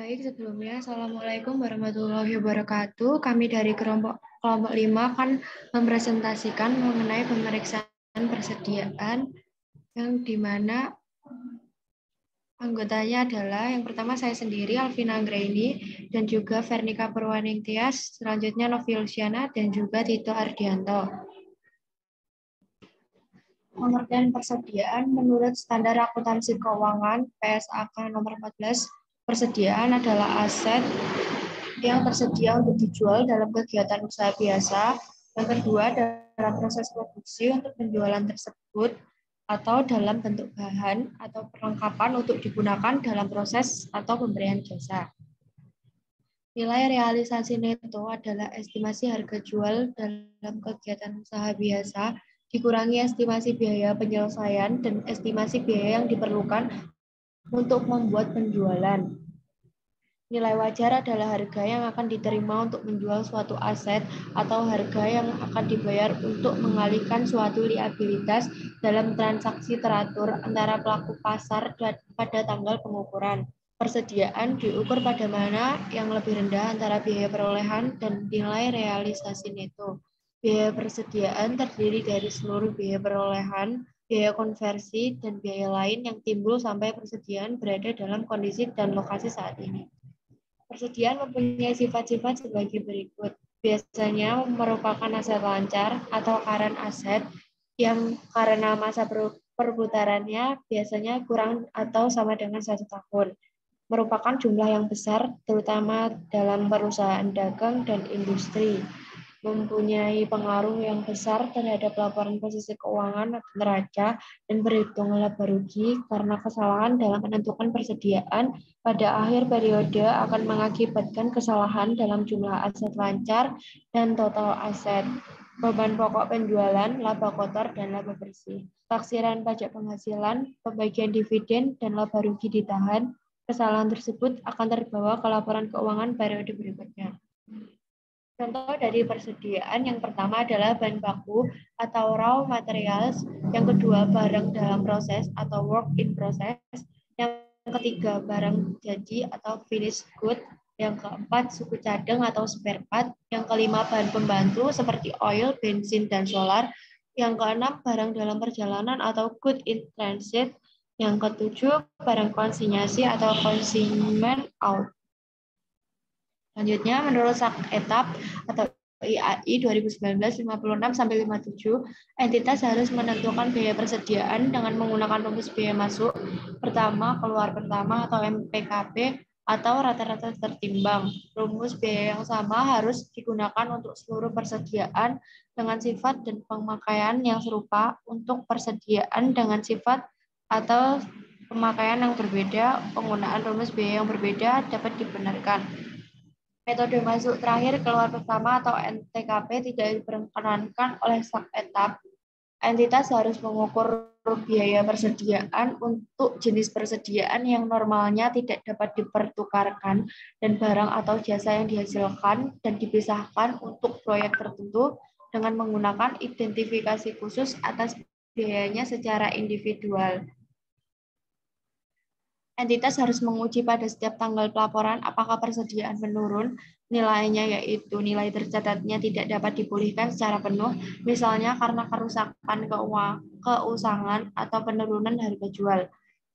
Baik, sebelumnya Assalamualaikum warahmatullahi wabarakatuh. Kami dari kelompok 5 akan mempresentasikan mengenai pemeriksaan persediaan yang dimana anggotanya adalah yang pertama saya sendiri, Alvina Anggraini, dan juga Vernika Purwaningtyas, selanjutnya Novi Luciana, dan juga Tito Ardianto. Pengertian persediaan menurut Standar Akuntansi Keuangan PSAK nomor 14, persediaan adalah aset yang tersedia untuk dijual dalam kegiatan usaha biasa. Yang kedua, dalam proses produksi untuk penjualan tersebut atau dalam bentuk bahan atau perlengkapan untuk digunakan dalam proses atau pemberian jasa. Nilai realisasi neto adalah estimasi harga jual dalam kegiatan usaha biasa dikurangi estimasi biaya penyelesaian dan estimasi biaya yang diperlukan untuk membuat penjualan. Nilai wajar adalah harga yang akan diterima untuk menjual suatu aset atau harga yang akan dibayar untuk mengalihkan suatu liabilitas dalam transaksi teratur antara pelaku pasar pada tanggal pengukuran. Persediaan diukur pada mana yang lebih rendah antara biaya perolehan dan nilai realisasi neto. Biaya persediaan terdiri dari seluruh biaya perolehan, biaya konversi, dan biaya lain yang timbul sampai persediaan berada dalam kondisi dan lokasi saat ini. Persediaan mempunyai sifat-sifat sebagai berikut. Biasanya merupakan aset lancar atau current asset yang karena masa perputarannya biasanya kurang atau sama dengan 1 tahun. Merupakan jumlah yang besar terutama dalam perusahaan dagang dan industri. Mempunyai pengaruh yang besar terhadap laporan posisi keuangan atau neraca dan berhitung laba rugi karena kesalahan dalam menentukan persediaan pada akhir periode akan mengakibatkan kesalahan dalam jumlah aset lancar dan total aset, beban pokok penjualan, laba kotor, dan laba bersih. Taksiran pajak penghasilan, pembagian dividen, dan laba rugi ditahan. Kesalahan tersebut akan terbawa ke laporan keuangan periode berikutnya. Contoh dari persediaan yang pertama adalah bahan baku atau raw materials, yang kedua barang dalam proses atau work in process, yang ketiga barang jadi atau finished good, yang keempat suku cadang atau spare part, yang kelima bahan pembantu seperti oil, bensin, dan solar, yang keenam barang dalam perjalanan atau good in transit, yang ketujuh barang konsinyasi atau consignment out. Selanjutnya, menurut SAK-ETAP atau IAI 2019-56-57, entitas harus menentukan biaya persediaan dengan menggunakan rumus biaya masuk pertama, keluar pertama atau MPKP atau rata-rata tertimbang. Rumus biaya yang sama harus digunakan untuk seluruh persediaan dengan sifat dan pemakaian yang serupa. Untuk persediaan dengan sifat atau pemakaian yang berbeda, penggunaan rumus biaya yang berbeda dapat dibenarkan. Metode masuk terakhir keluar pertama atau MTKP tidak diperkenankan oleh SAK-ETAP. Entitas harus mengukur biaya persediaan untuk jenis persediaan yang normalnya tidak dapat dipertukarkan dan barang atau jasa yang dihasilkan dan dipisahkan untuk proyek tertentu dengan menggunakan identifikasi khusus atas biayanya secara individual. Entitas harus menguji pada setiap tanggal pelaporan apakah persediaan menurun, nilainya yaitu nilai tercatatnya tidak dapat dipulihkan secara penuh, misalnya karena kerusakan keusangan atau penurunan harga jual.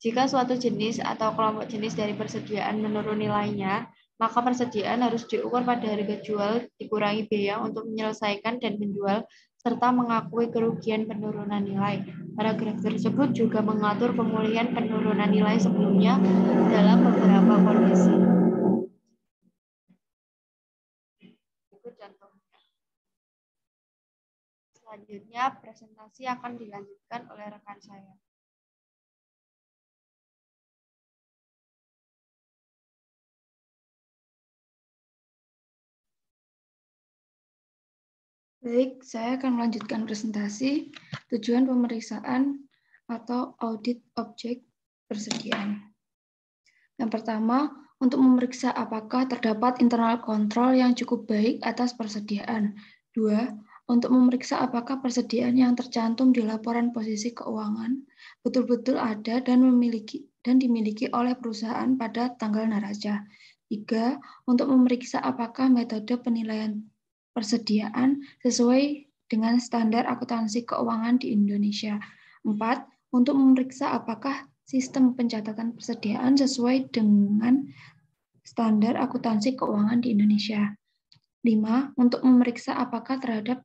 Jika suatu jenis atau kelompok jenis dari persediaan menurun nilainya, maka persediaan harus diukur pada harga jual dikurangi biaya untuk menyelesaikan dan menjual, serta mengakui kerugian penurunan nilai. Paragraf tersebut juga mengatur pemulihan penurunan nilai sebelumnya dalam beberapa kondisi. Itu contohnya. Selanjutnya, presentasi akan dilanjutkan oleh rekan saya. Baik, saya akan melanjutkan presentasi tujuan pemeriksaan atau audit objek persediaan. Yang pertama, untuk memeriksa apakah terdapat internal control yang cukup baik atas persediaan. 2. Untuk memeriksa apakah persediaan yang tercantum di laporan posisi keuangan betul-betul ada dan dimiliki oleh perusahaan pada tanggal neraca. 3. Untuk memeriksa apakah metode penilaian persediaan sesuai dengan standar akuntansi keuangan di Indonesia. 4. Untuk memeriksa apakah sistem pencatatan persediaan sesuai dengan standar akuntansi keuangan di Indonesia. 5. Untuk memeriksa apakah terhadap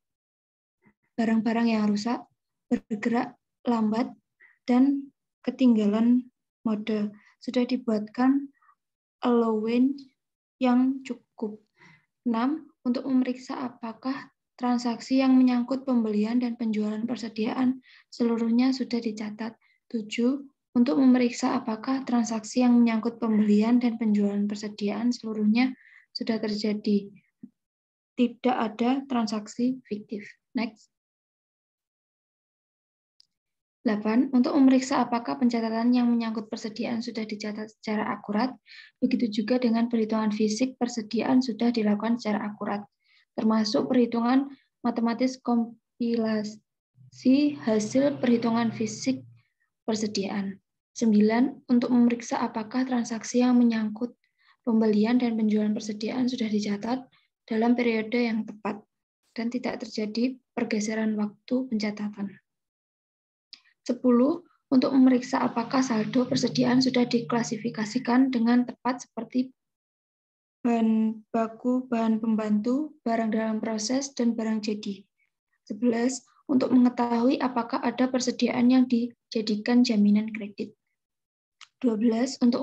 barang-barang yang rusak, bergerak lambat, dan ketinggalan mode sudah dibuatkan allowance yang cukup. 6. Untuk memeriksa apakah transaksi yang menyangkut pembelian dan penjualan persediaan seluruhnya sudah dicatat. 7. Untuk memeriksa apakah transaksi yang menyangkut pembelian dan penjualan persediaan seluruhnya sudah terjadi. Tidak ada transaksi fiktif. Next. 8. Untuk memeriksa apakah pencatatan yang menyangkut persediaan sudah dicatat secara akurat, begitu juga dengan perhitungan fisik persediaan sudah dilakukan secara akurat, termasuk perhitungan matematis kompilasi hasil perhitungan fisik persediaan. 9. Untuk memeriksa apakah transaksi yang menyangkut pembelian dan penjualan persediaan sudah dicatat dalam periode yang tepat dan tidak terjadi pergeseran waktu pencatatan. 10. Untuk memeriksa apakah saldo persediaan sudah diklasifikasikan dengan tepat seperti bahan baku, bahan pembantu, barang dalam proses, dan barang jadi. 11. Untuk mengetahui apakah ada persediaan yang dijadikan jaminan kredit. 12. Untuk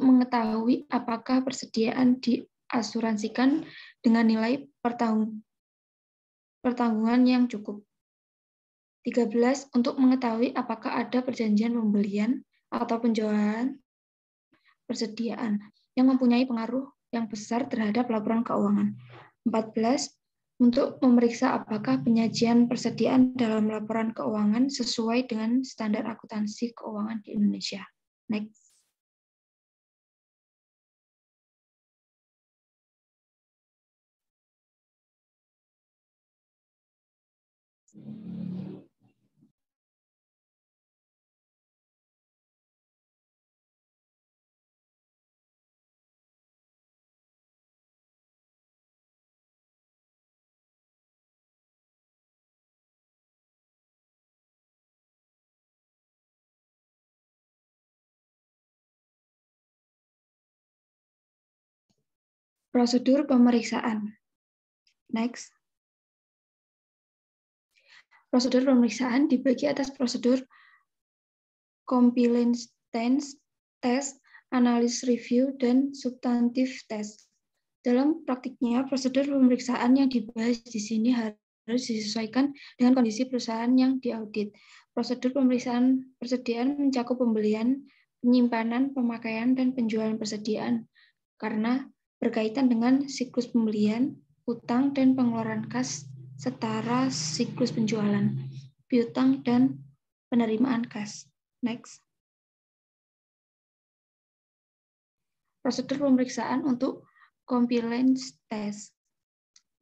mengetahui apakah persediaan diasuransikan dengan nilai pertanggungan yang cukup. 13. Untuk mengetahui apakah ada perjanjian pembelian atau penjualan persediaan yang mempunyai pengaruh yang besar terhadap laporan keuangan. 14. Untuk memeriksa apakah penyajian persediaan dalam laporan keuangan sesuai dengan standar akuntansi keuangan di Indonesia. Next. Prosedur pemeriksaan. Next. Prosedur pemeriksaan dibagi atas prosedur compliance test, analysis review, dan substantive test. Dalam praktiknya, prosedur pemeriksaan yang dibahas di sini harus disesuaikan dengan kondisi perusahaan yang diaudit. Prosedur pemeriksaan persediaan mencakup pembelian, penyimpanan, pemakaian, dan penjualan persediaan karena berkaitan dengan siklus pembelian, utang, dan pengeluaran kas setara siklus penjualan, piutang, dan penerimaan kas. Next. Prosedur pemeriksaan untuk compliance test.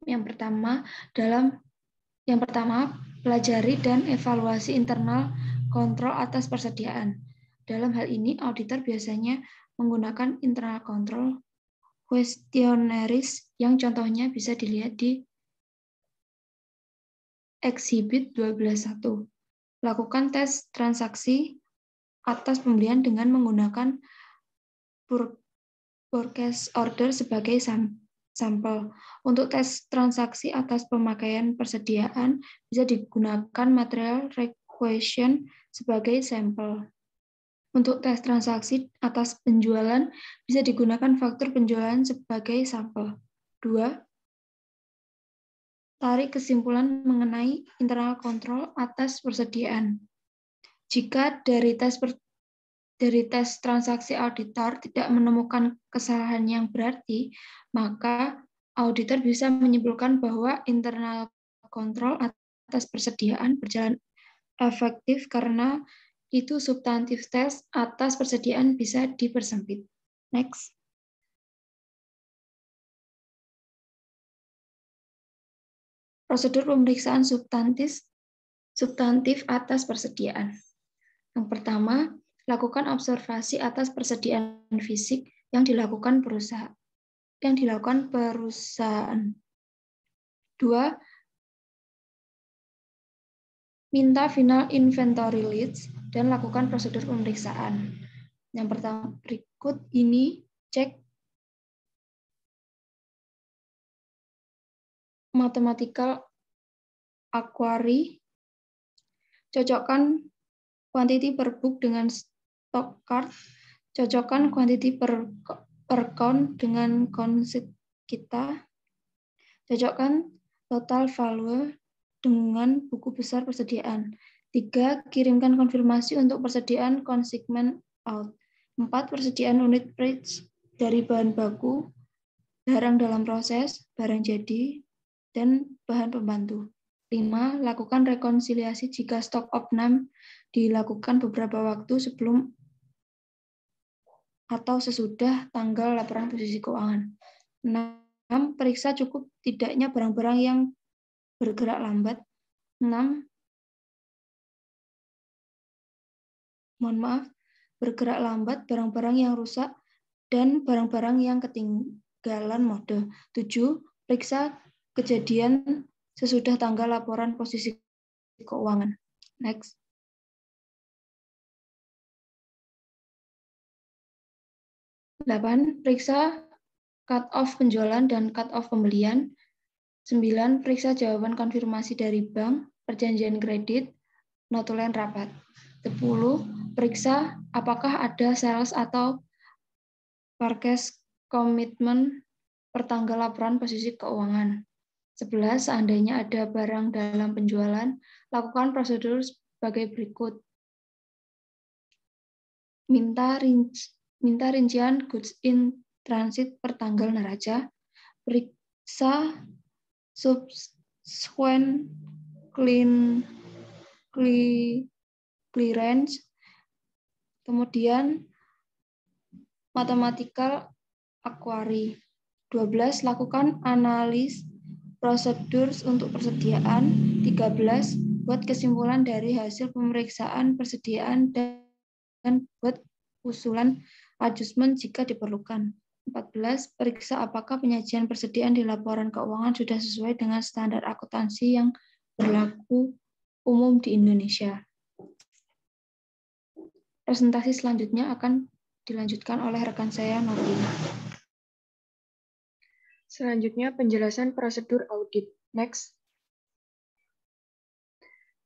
Yang pertama, pelajari dan evaluasi internal kontrol atas persediaan. Dalam hal ini, auditor biasanya menggunakan internal control questionnaires yang contohnya bisa dilihat di Exhibit 12.1. Lakukan tes transaksi atas pembelian dengan menggunakan purchase order sebagai sampel. Untuk tes transaksi atas pemakaian persediaan bisa digunakan material requisition sebagai sampel. Untuk tes transaksi atas penjualan bisa digunakan faktur penjualan sebagai sampel. 2. Tarik kesimpulan mengenai internal control atas persediaan. Jika dari tes transaksi auditor tidak menemukan kesalahan yang berarti, maka auditor bisa menyimpulkan bahwa internal control atas persediaan berjalan efektif karena itu substantif tes atas persediaan bisa dipersempit. Next. Prosedur pemeriksaan substantif atas persediaan. Yang pertama, lakukan observasi atas persediaan fisik yang dilakukan perusahaan. 2. Minta final inventory leads dan lakukan prosedur pemeriksaan. Yang pertama, berikut ini cek mathematical query, cocokkan quantity per book dengan stock card, cocokkan quantity per count dengan konsep kita, cocokkan total value dengan buku besar persediaan. 3. Kirimkan konfirmasi untuk persediaan consignment out. 4. Persediaan unit purchase dari bahan baku, barang dalam proses, barang jadi, dan bahan pembantu. 5. Lakukan rekonsiliasi jika stock opname dilakukan beberapa waktu sebelum atau sesudah tanggal laporan posisi keuangan. 6. Periksa cukup tidaknya barang-barang yang bergerak lambat. 6. Bergerak lambat, barang-barang yang rusak, dan barang-barang yang ketinggalan mode. 7. Periksa kejadian sesudah tanggal laporan posisi keuangan. Next. 8. Periksa cut-off penjualan dan cut-off pembelian. 9. Periksa jawaban konfirmasi dari bank, perjanjian kredit, notulen rapat. 10. Periksa apakah ada sales atau purchase commitment pertanggal laporan posisi keuangan. 11. Seandainya ada barang dalam penjualan, lakukan prosedur sebagai berikut. Minta rincian goods in transit per tanggal neraca, periksa subsequent clearance, kemudian mathematical query. 12. Lakukan analis prosedur untuk persediaan. 13. Buat kesimpulan dari hasil pemeriksaan persediaan dan buat usulan adjustment jika diperlukan. 14. Periksa apakah penyajian persediaan di laporan keuangan sudah sesuai dengan standar akuntansi yang berlaku umum di Indonesia. Presentasi selanjutnya akan dilanjutkan oleh rekan saya, Novi. Selanjutnya penjelasan prosedur audit. Next.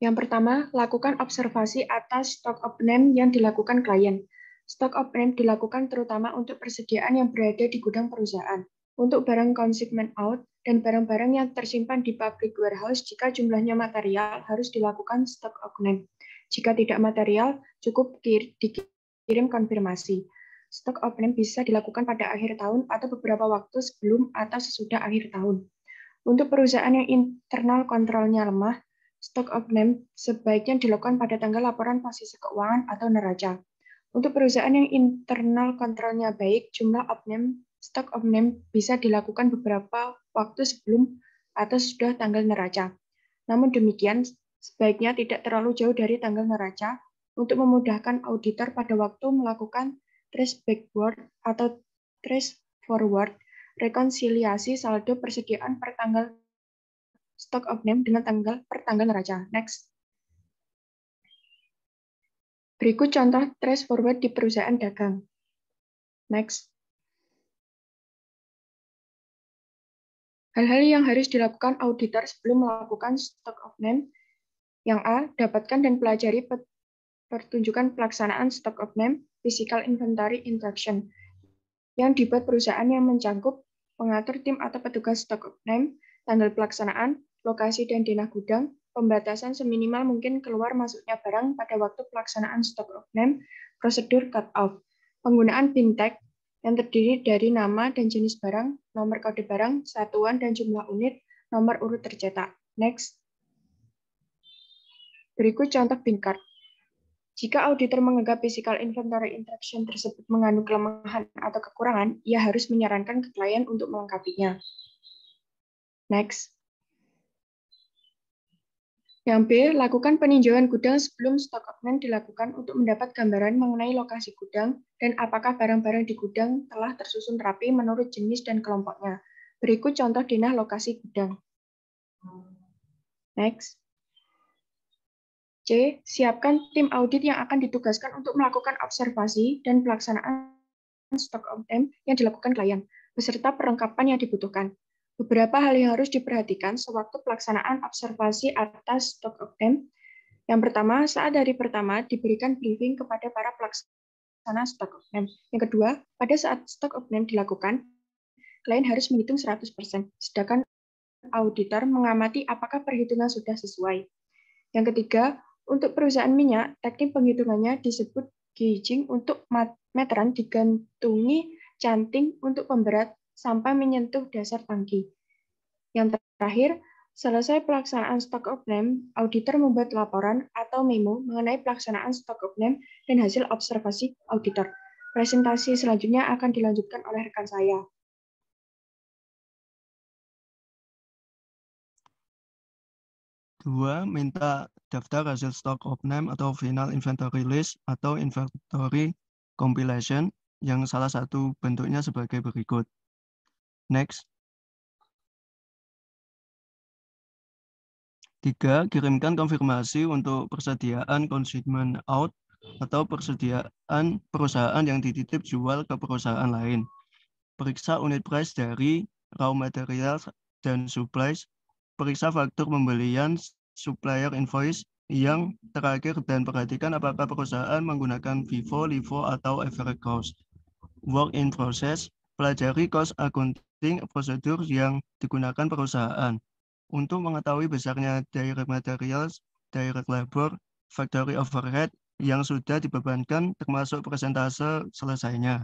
Yang pertama, lakukan observasi atas stock opname yang dilakukan klien. Stock opname dilakukan terutama untuk persediaan yang berada di gudang perusahaan, untuk barang consignment out, dan barang-barang yang tersimpan di public warehouse jika jumlahnya material harus dilakukan stock opname. Jika tidak material, cukup dikirim konfirmasi. Stock opname bisa dilakukan pada akhir tahun atau beberapa waktu sebelum atau sesudah akhir tahun. Untuk perusahaan yang internal kontrolnya lemah, stock opname sebaiknya dilakukan pada tanggal laporan posisi keuangan atau neraca. Untuk perusahaan yang internal kontrolnya baik, stock opname bisa dilakukan beberapa waktu sebelum atau sesudah tanggal neraca. Namun demikian, sebaiknya tidak terlalu jauh dari tanggal neraca untuk memudahkan auditor pada waktu melakukan trace backward atau trace forward, rekonsiliasi saldo persediaan per tanggal stock opname dengan per tanggal neraca. Next. Berikut contoh trace forward di perusahaan dagang. Next. Hal-hal yang harus dilakukan auditor sebelum melakukan stock opname. Yang A, dapatkan dan pelajari pertunjukan pelaksanaan stock opname, physical inventory instruction, yang dibuat perusahaan yang mencangkup pengatur tim atau petugas stock opname, tanggal pelaksanaan, lokasi dan denah gudang, pembatasan seminimal mungkin keluar masuknya barang pada waktu pelaksanaan stock opname, prosedur cut-off, penggunaan bin tag yang terdiri dari nama dan jenis barang, nomor kode barang, satuan dan jumlah unit, nomor urut tercetak. Next. Berikut contoh bin card. Jika auditor menganggap physical inventory instruction tersebut mengandung kelemahan atau kekurangan, ia harus menyarankan ke klien untuk melengkapinya. Next. Yang B, lakukan peninjauan gudang sebelum stock of name dilakukan untuk mendapat gambaran mengenai lokasi gudang dan apakah barang-barang di gudang telah tersusun rapi menurut jenis dan kelompoknya. Berikut contoh denah lokasi gudang. Next. C, siapkan tim audit yang akan ditugaskan untuk melakukan observasi dan pelaksanaan stock of name yang dilakukan klien, beserta perlengkapan yang dibutuhkan. Beberapa hal yang harus diperhatikan sewaktu pelaksanaan observasi atas stock of name. Yang pertama, saat hari pertama diberikan briefing kepada para pelaksana stock of name. Yang kedua, pada saat stock of name dilakukan, klien harus menghitung 100%, sedangkan auditor mengamati apakah perhitungan sudah sesuai. Yang ketiga, untuk perusahaan minyak, teknik penghitungannya disebut gauging untuk meteran digantungi canting untuk pemberat sampai menyentuh dasar tangki. Yang terakhir, selesai pelaksanaan stock of name, auditor membuat laporan atau memo mengenai pelaksanaan stock of name dan hasil observasi auditor. Presentasi selanjutnya akan dilanjutkan oleh rekan saya. Dua, minta daftar hasil stock of name atau final inventory list atau inventory compilation yang salah satu bentuknya sebagai berikut. Next. 3, kirimkan konfirmasi untuk persediaan consignment out atau persediaan perusahaan yang dititip jual ke perusahaan lain. Periksa unit price dari raw materials dan supplies. Periksa faktur pembelian, supplier invoice yang terakhir, dan perhatikan apakah perusahaan menggunakan FIFO, LIFO, atau average cost. Work in process, pelajari cost accounting prosedur yang digunakan perusahaan. Untuk mengetahui besarnya direct materials, direct labor, factory overhead yang sudah dibebankan termasuk persentase selesainya.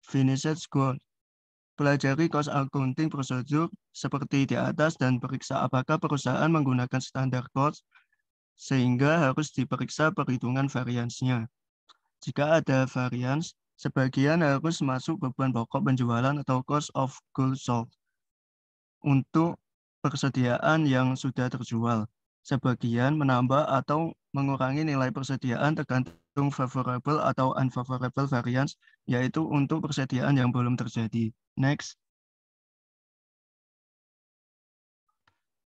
Finished goal. Pelajari cost accounting prosedur seperti di atas dan periksa apakah perusahaan menggunakan standar cost sehingga harus diperiksa perhitungan variansnya. Jika ada varians, sebagian harus masuk beban pokok penjualan atau cost of goods sold untuk persediaan yang sudah terjual. Sebagian menambah atau mengurangi nilai persediaan tergantung favorable atau unfavorable variance, yaitu untuk persediaan yang belum terjadi. Next.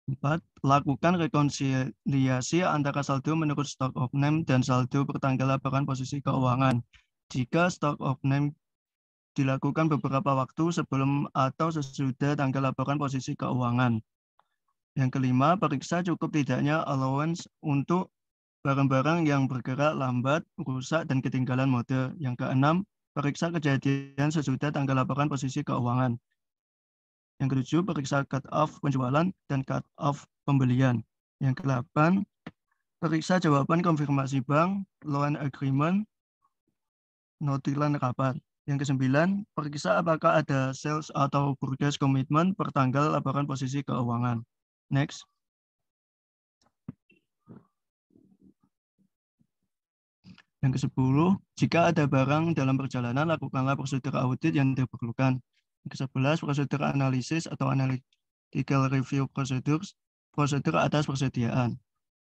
4. Lakukan rekonsiliasi antara saldo menurut stock of name dan saldo bertanggal laporan posisi keuangan. Jika stock of name dilakukan beberapa waktu sebelum atau sesudah tanggal laporan posisi keuangan. Yang kelima, periksa cukup tidaknya allowance untuk barang-barang yang bergerak lambat, rusak, dan ketinggalan mode. Yang keenam, periksa kejadian sesudah tanggal laporan posisi keuangan. Yang ketujuh, periksa cut-off penjualan dan cut-off pembelian. Yang kedelapan, periksa jawaban konfirmasi bank, loan agreement, notulen rapat. Yang kesembilan, periksa apakah ada sales atau purchase commitment per tanggal laporan posisi keuangan. Next. Yang ke-10, jika ada barang dalam perjalanan, lakukanlah prosedur audit yang diperlukan. Yang ke-11, prosedur analisis atau analytical review procedures, prosedur atas persediaan.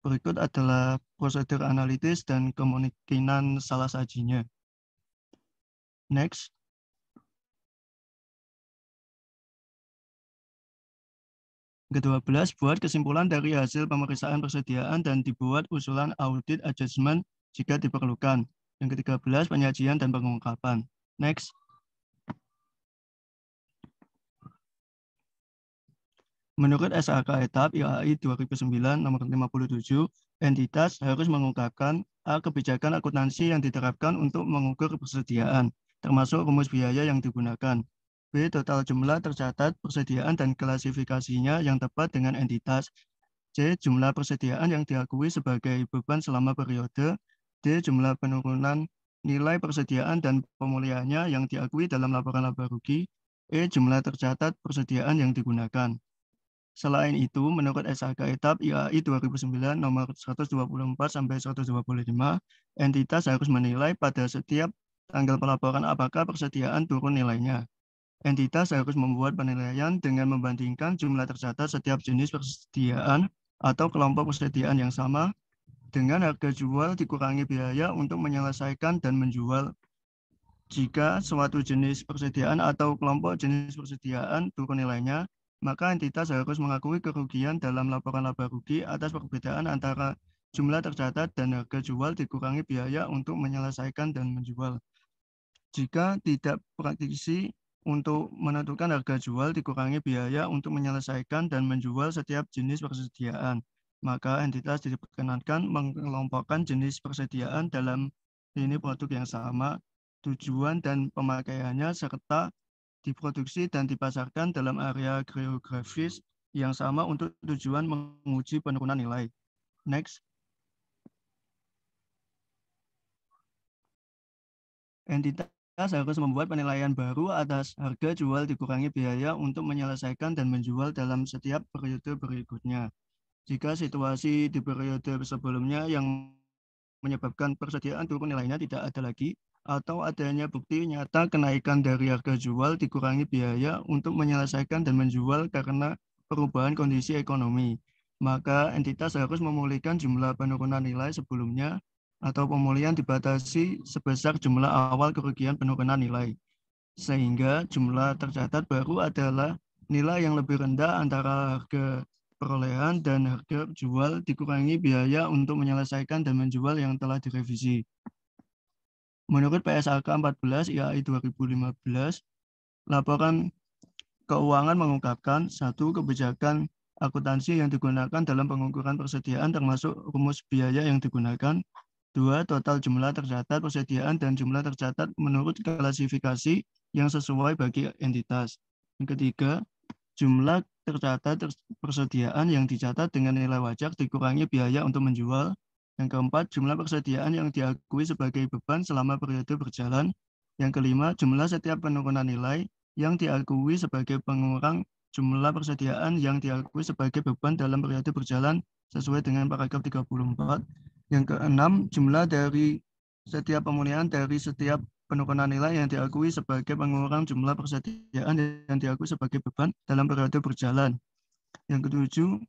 Berikut adalah prosedur analitis dan kemungkinan salah sajinya. Next. Ke-12, buat kesimpulan dari hasil pemeriksaan persediaan dan dibuat usulan audit adjustment jika diperlukan. Yang ke-13, penyajian dan pengungkapan. Next. Menurut SAK Etap IAI 2009 nomor 57, entitas harus mengungkapkan A. Kebijakan akuntansi yang diterapkan untuk mengukur persediaan, termasuk rumus biaya yang digunakan. B. Total jumlah tercatat persediaan dan klasifikasinya yang tepat dengan entitas. C. Jumlah persediaan yang diakui sebagai beban selama periode. D. Jumlah penurunan nilai persediaan dan pemulihannya yang diakui dalam laporan laba rugi. E. Jumlah tercatat persediaan yang digunakan. Selain itu, menurut SAK Etap IAI 2009 nomor 124-125, entitas harus menilai pada setiap tanggal pelaporan apakah persediaan turun nilainya. Entitas harus membuat penilaian dengan membandingkan jumlah tercatat setiap jenis persediaan atau kelompok persediaan yang sama dengan harga jual dikurangi biaya untuk menyelesaikan dan menjual. Jika suatu jenis persediaan atau kelompok jenis persediaan turun nilainya, maka entitas harus mengakui kerugian dalam laporan laba rugi atas perbedaan antara jumlah tercatat dan harga jual dikurangi biaya untuk menyelesaikan dan menjual. Jika tidak praktisi untuk menentukan harga jual dikurangi biaya untuk menyelesaikan dan menjual setiap jenis persediaan, maka entitas diperkenankan mengelompokkan jenis persediaan dalam lini produk yang sama, tujuan dan pemakaiannya, serta diproduksi dan dipasarkan dalam area geografis yang sama untuk tujuan menguji penurunan nilai. Next. Entitas harus membuat penilaian baru atas harga jual dikurangi biaya untuk menyelesaikan dan menjual dalam setiap periode berikutnya. Jika situasi di periode sebelumnya yang menyebabkan persediaan turun nilainya tidak ada lagi, atau adanya bukti nyata kenaikan dari harga jual dikurangi biaya untuk menyelesaikan dan menjual karena perubahan kondisi ekonomi, maka entitas harus memulihkan jumlah penurunan nilai sebelumnya atau pemulihan dibatasi sebesar jumlah awal kerugian penurunan nilai, sehingga jumlah tercatat baru adalah nilai yang lebih rendah antara harga perolehan dan harga jual dikurangi biaya untuk menyelesaikan dan menjual yang telah direvisi. Menurut PSAK 14 IAI 2015, laporan keuangan mengungkapkan satu kebijakan akuntansi yang digunakan dalam pengukuran persediaan termasuk rumus biaya yang digunakan. 2. Total jumlah tercatat persediaan dan jumlah tercatat menurut klasifikasi yang sesuai bagi entitas. Yang ketiga, jumlah tercatat persediaan yang dicatat dengan nilai wajar dikurangi biaya untuk menjual. Yang keempat, jumlah persediaan yang diakui sebagai beban selama periode berjalan. Yang kelima, jumlah setiap penurunan nilai yang diakui sebagai pengurang jumlah persediaan yang diakui sebagai beban dalam periode berjalan sesuai dengan paragraf 34. Yang keenam, jumlah dari setiap pemulihan dari setiap penurunan nilai yang diakui sebagai pengurang jumlah persediaan yang diakui sebagai beban dalam periode berjalan. Yang ketujuh,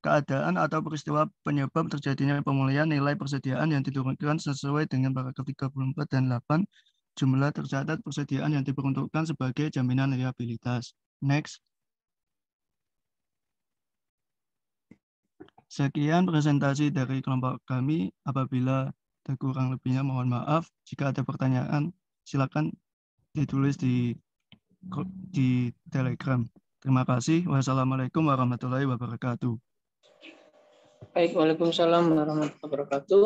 keadaan atau peristiwa penyebab terjadinya pemulihan nilai persediaan yang diturunkan sesuai dengan paragraf 34 dan 8, jumlah tercatat persediaan yang diperuntukkan sebagai jaminan liabilitas. Next. Sekian presentasi dari kelompok kami. Apabila ada kurang lebihnya mohon maaf. Jika ada pertanyaan, silakan ditulis di Telegram. Terima kasih. Wassalamualaikum warahmatullahi wabarakatuh. Baik, waalaikumsalam warahmatullahi wabarakatuh.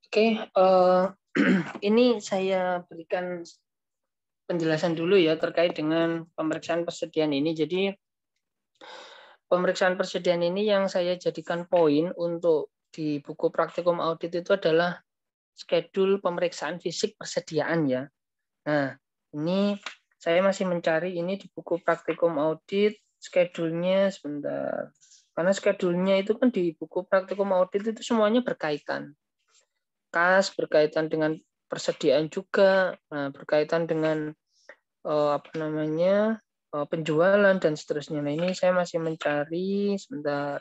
Oke, ini saya berikan penjelasan dulu ya terkait dengan pemeriksaan persediaan ini. Jadi pemeriksaan persediaan ini yang saya jadikan poin untuk di buku praktikum audit itu adalah schedule pemeriksaan fisik persediaan ya. Nah, ini saya masih mencari ini di buku praktikum audit, schedule-nya sebentar. Karena schedule-nya itu kan di buku praktikum audit itu semuanya berkaitan. Kas berkaitan dengan persediaan juga, nah, berkaitan dengan penjualan dan seterusnya. Nah, ini saya masih mencari sebentar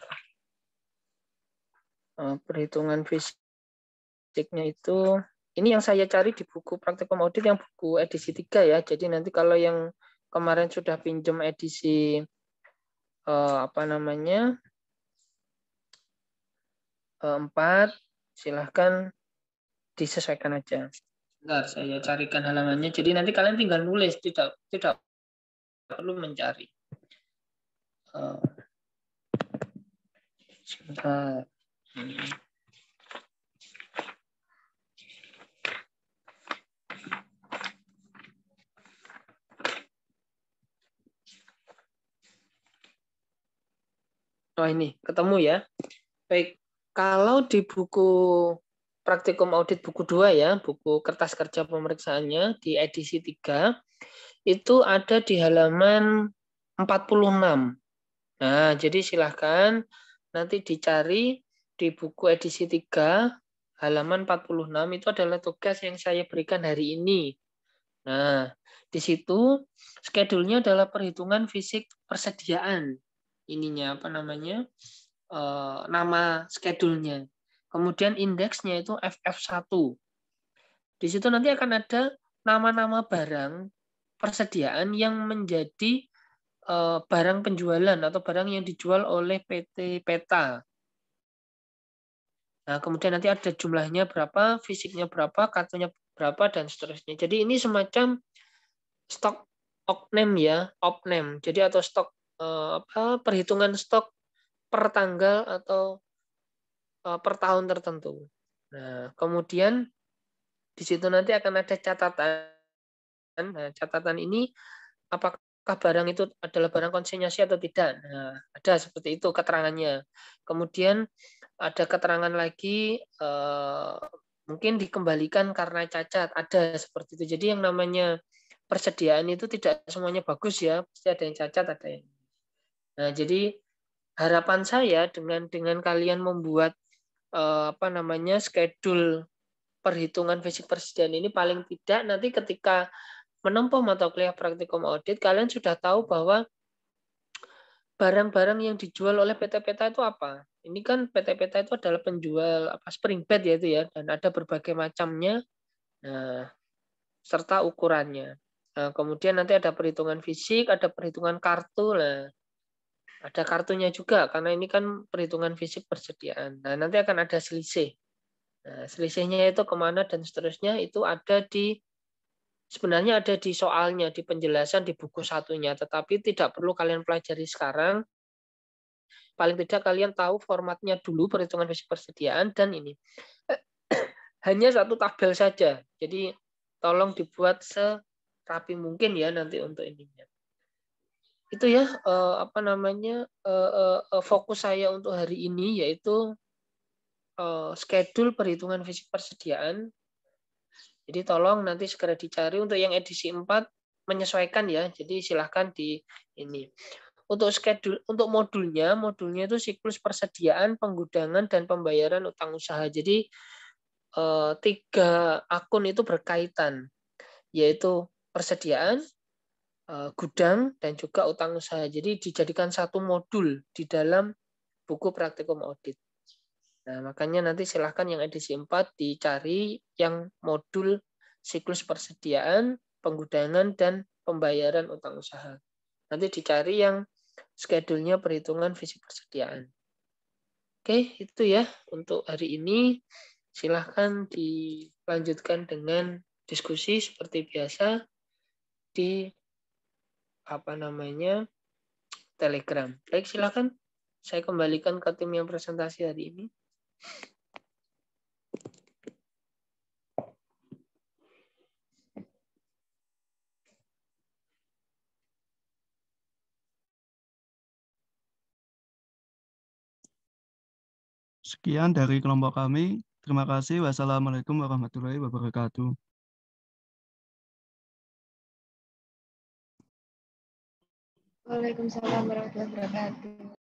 perhitungan fisiknya itu. Ini yang saya cari di buku praktikum audit yang buku edisi 3 ya. Jadi nanti kalau yang kemarin sudah pinjam edisi 4, silahkan disesuaikan aja. Bentar, saya carikan halamannya. Jadi nanti kalian tinggal nulis, tidak perlu mencari. Sebentar. Oh ini, ketemu ya. Baik, kalau di buku praktikum audit buku 2 ya, buku kertas kerja pemeriksaannya di edisi 3, itu ada di halaman 46. Nah, jadi silahkan nanti dicari di buku edisi 3, halaman 46, itu adalah tugas yang saya berikan hari ini. Nah, di situ schedule-nya adalah perhitungan fisik persediaan. Ininya nama schedule-nya. Kemudian indeksnya itu FF1. Di situ nanti akan ada nama-nama barang persediaan yang menjadi barang penjualan atau barang yang dijual oleh PT Peta. Nah, kemudian nanti ada jumlahnya berapa, fisiknya berapa, kartunya berapa, dan seterusnya. Jadi ini semacam stok opname ya, opname. Jadi atau stok perhitungan stok per tanggal atau per tahun tertentu. Nah, kemudian di situ nanti akan ada catatan. Nah, catatan ini apakah barang itu adalah barang konsinyasi atau tidak. Nah, ada seperti itu keterangannya. Kemudian ada keterangan lagi mungkin dikembalikan karena cacat, ada seperti itu. Jadi yang namanya persediaan itu tidak semuanya bagus ya, pasti ada yang cacat, ada yang. Nah, jadi harapan saya dengan kalian membuat schedule perhitungan fisik persediaan ini, paling tidak nanti ketika menempuh mata kuliah praktikum audit, kalian sudah tahu bahwa barang-barang yang dijual oleh PT Peta itu apa. Ini kan PT Peta itu adalah penjual spring bed ya itu ya, dan ada berbagai macamnya, nah, serta ukurannya. Nah, kemudian nanti ada perhitungan fisik, ada perhitungan kartu, nah, ada kartunya juga karena ini kan perhitungan fisik persediaan. Nah, nanti akan ada selisih. Nah, selisihnya itu kemana dan seterusnya itu sebenarnya ada di soalnya, di penjelasan di buku satunya, tetapi tidak perlu kalian pelajari sekarang. Paling tidak kalian tahu formatnya dulu, perhitungan fisik persediaan, dan ini. Hanya satu tabel saja. Jadi tolong dibuat serapi mungkin ya nanti untuk ininya. Itu ya fokus saya untuk hari ini, yaitu schedule perhitungan fisik persediaan. Jadi tolong nanti segera dicari untuk yang edisi 4 menyesuaikan ya. Jadi silahkan di ini. Untuk schedule, untuk modulnya itu siklus persediaan, penggudangan, dan pembayaran utang usaha. Jadi 3 akun itu berkaitan, yaitu persediaan, gudang, dan juga utang usaha. Jadi dijadikan satu modul di dalam buku praktikum audit. Nah, makanya nanti silahkan yang edisi 4 dicari yang modul siklus persediaan, penggudangan, dan pembayaran utang usaha. Nanti dicari yang schedule-nya perhitungan fisik persediaan. Oke, itu ya untuk hari ini. Silahkan dilanjutkan dengan diskusi seperti biasa di Telegram. Baik, silahkan. Saya kembalikan ke tim yang presentasi hari ini. Sekian dari kelompok kami. Terima kasih. Wassalamualaikum warahmatullahi wabarakatuh. Waalaikumsalam warahmatullahi wabarakatuh.